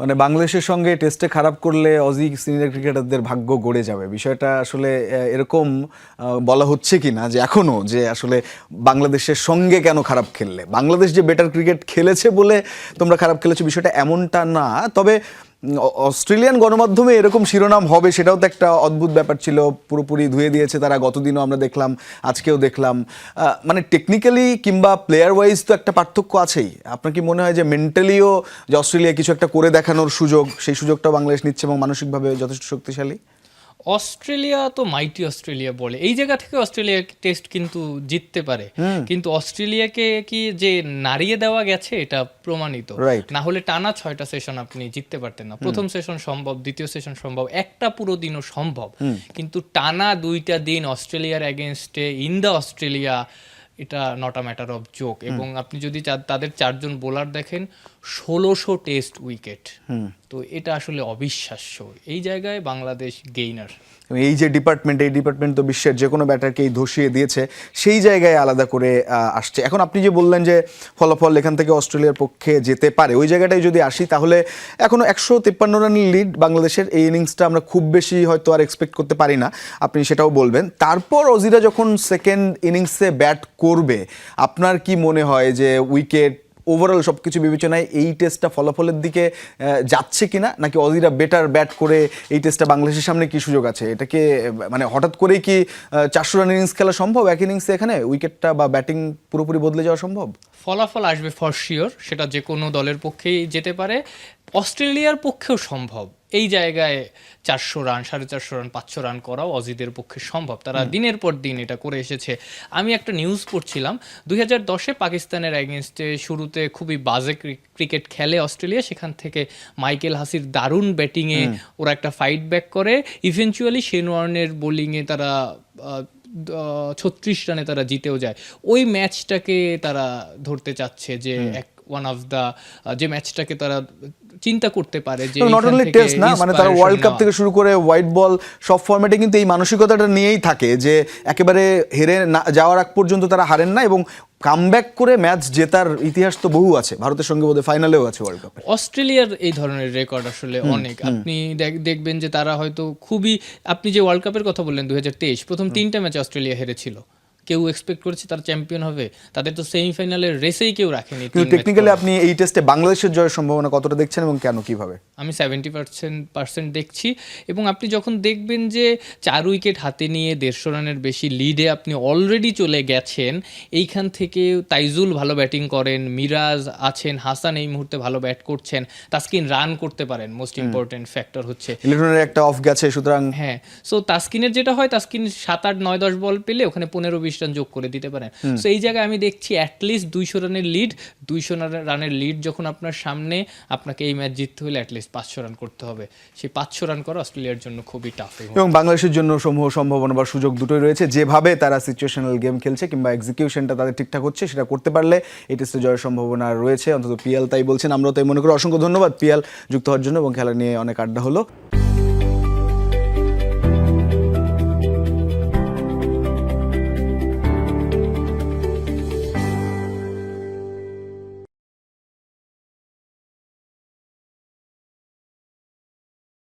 মানে বাংলাদেশের সঙ্গে টেস্টে খারাপ করলে অজি সিনিয়র ক্রিকেটারদের ভাগ্য গড়ে যাবে, বিষয়টা আসলে এরকম বলা হচ্ছে কি না যে এখনও যে আসলে বাংলাদেশের সঙ্গে কেন খারাপ খেললে, বাংলাদেশ যে বেটার ক্রিকেট খেলেছে বলে তোমরা খারাপ খেলেছো, বিষয়টা এমনটা না। তবে অস্ট্রেলিয়ান গণমাধ্যমে এরকম শিরোনাম হবে সেটাও তো একটা অদ্ভুত ব্যাপার ছিল। পুরোপুরি ধুয়ে দিয়েছে তারা, গতদিনও আমরা দেখলাম, আজকেও দেখলাম। মানে টেকনিক্যালি কিংবা প্লেয়ার ওয়াইজ তো একটা পার্থক্য আছেই। আপনার কি মনে হয় যে মেন্টালিও যে অস্ট্রেলিয়া কিছু একটা করে দেখানোর সুযোগ, সেই সুযোগটা বাংলাদেশ নিচ্ছে এবং মানসিকভাবে যথেষ্ট শক্তিশালী? অস্ট্রেলিয়া তো মাইটি অস্ট্রেলিয়া বলে, এই জায়গা থেকে অস্ট্রেলিয়া টেস্ট কিন্তু জিততে পারে, কিন্তু অস্ট্রেলিয়াকে কি যে নাড়িয়ে দেওয়া গেছে এটা প্রমাণিত। রাইট। না হলে টানা 6টা সেশন আপনি জিততে পারতেন না। প্রথম সেশন সম্ভব, দ্বিতীয় সেশন সম্ভব, একটা পুরো দিনও সম্ভব, কিন্তু টানা 2টা দিন অস্ট্রেলিয়ার এগেনস্টে ইন দ্য অস্ট্রেলিয়া, এটা not a matter of joke. এবং আপনি যদি তাদের 4জন বোলার দেখেন, 1600 টেস্ট উইকেট, তো এটা আসলে অবিশ্বাস্য। এই জায়গায় বাংলাদেশ গেইনার। এই যে ডিপার্টমেন্ট, এই ডিপার্টমেন্ট তো বিশ্বের যে কোনো ব্যাটারকেই ধসিয়ে দিয়েছে, সেই জায়গায় আলাদা করে আসছে। এখন আপনি যে বললেন যে ফলাফল এখান থেকে অস্ট্রেলিয়ার পক্ষে যেতে পারে, ওই জায়গাটায় যদি আসি তাহলে এখনও 153 রানের লিড বাংলাদেশের। এই ইনিংসটা আমরা খুব বেশি হয়তো আর এক্সপেক্ট করতে পারি না, আপনি সেটাও বলবেন। তারপর অজিরা যখন সেকেন্ড ইনিংসে ব্যাট করবে, আপনার কি মনে হয় যে উইকেট ওভারঅল সব কিছু বিবেচনায় এই টেস্টটা ফলাফলের দিকে যাচ্ছে কিনা, নাকি অজিরা বেটার ব্যাট করে এই টেস্টটা বাংলাদেশের সামনে কি সুযোগ আছে? এটাকে মানে হঠাৎ করেই কি 400 রান ইনিংস খেলা সম্ভব এক ইনিংসে? এখানে উইকেটটা বা ব্যাটিং পুরোপুরি বদলে যাওয়া সম্ভব? ফলাফল আসবে ফর শিওর, সেটা যে কোনো দলের পক্ষেই যেতে পারে, অস্ট্রেলিয়ার পক্ষেও সম্ভব। এই জায়গায় 400 রান, 450 রান, 500 রান করাও অজিদের পক্ষে সম্ভব। তারা দিনের পর দিন এটা করে এসেছে। আমি একটা নিউজ পড়ছিলাম, 2010-এ পাকিস্তানের এগেনস্টে শুরুতে খুবই বাজে ক্রিকেট খেলে অস্ট্রেলিয়া, সেখান থেকে মাইকেল হাসির দারুণ ব্যাটিংয়ে ওরা একটা ফাইট ব্যাক করে, ইভেনচুয়ালি শেন ওয়ার্নের বোলিংয়ে তারা 36 রানে তারা জিতেও যায়। ওই ম্যাচটাকে তারা ধরতে চাচ্ছে যে ওয়ান অফ দ্য, যে ম্যাচটাকে তারা চিন্তা করতে পারে যে নট অনলি টেস্ট না, মানে তারা ওয়ার্ল্ড কাপ থেকে শুরু করে হোয়াইট বল সব ফরম্যাটে কিন্তু এই মানসিকতাটা নিয়েই থাকে যে একেবারে হেরে না যাওয়ার আগ পর্যন্ত তারা হারেন না, এবং কামব্যাক করে ম্যাচ জেতার ইতিহাস তো বহু আছে। ভারতের সঙ্গে বোধহয় ফাইনালেও আছে ওয়ার্ল্ড কাপে। অস্ট্রেলিয়ার এই ধরনের রেকর্ড আসলে অনেক। আপনি দেখবেন যে তারা হয়তো খুবই, আপনি যে ওয়ার্ল্ড কাপের কথা বললেন 2023, প্রথম 3টা ম্যাচে অস্ট্রেলিয়া হেরেছিল। কেউ এক্সপেক্ট করেছে তারা চ্যাম্পিয়ন হবে? তাদের তো সেমিফাইনালের রেসেই কেউ রাখেনি। কিন্তু টেকনিক্যালি আপনি এই টেস্টে বাংলাদেশের জয়ের সম্ভাবনা কতটা দেখছেন এবং কেন, কিভাবে? আমি 70% দেখছি। এবং আপনি যখন দেখবেন যে 4 উইকেট হাতে নিয়ে 150 রানের বেশি লিডে আপনি অলরেডি চলে গেছেন, এইখান থেকে তাইজুল ভালো ব্যাটিং করেন, মিরাজ আছেন, হাসান এই মুহূর্তে ভালো ব্যাট করছেন, তাসকিন রান করতে পারেন, মোস্ট ইম্পর্টেন্ট ফ্যাক্টর হচ্ছে ইলেকট্রনের একটা অফ গেছে, সুতরাং হ্যাঁ। সো তাসকিনের যেটা হয়, তাসকিন 7, 8, 9, 10 বল পেলে ওখানে 15-20 রান যোগ করে দিতে পারেন। সো এই জায়গায় আমি দেখছি অ্যাটলিস্ট 200 রানের লিড, 200 রানের লিড যখন আপনার সামনে, আপনাকে এই ম্যাচ জিততে হলে অ্যাটলিস্ট 500 রান করতে হবে। সেই 500 রান করা অস্ট্রেলিয়ার জন্য খুবই টাফ, এবং বাংলাদেশের জন্য সমূহ সম্ভাবনা বা সুযোগ দুটোই রয়েছে। যেভাবে তারা সিচুয়েশনাল গেম খেলছে কিংবা এক্সিকিউশনটা তাদের ঠিকঠাক হচ্ছে, সেটা করতে পারলে এই টেস্টে জয়ের সম্ভাবনা রয়েছে, অন্তত পিএল তাই বলছেন, আমরাও তাই মনে করি। অসংখ্য ধন্যবাদ পিএল যুক্ত হওয়ার জন্য, এবং খেলা নিয়ে অনেক আড্ডা হলো।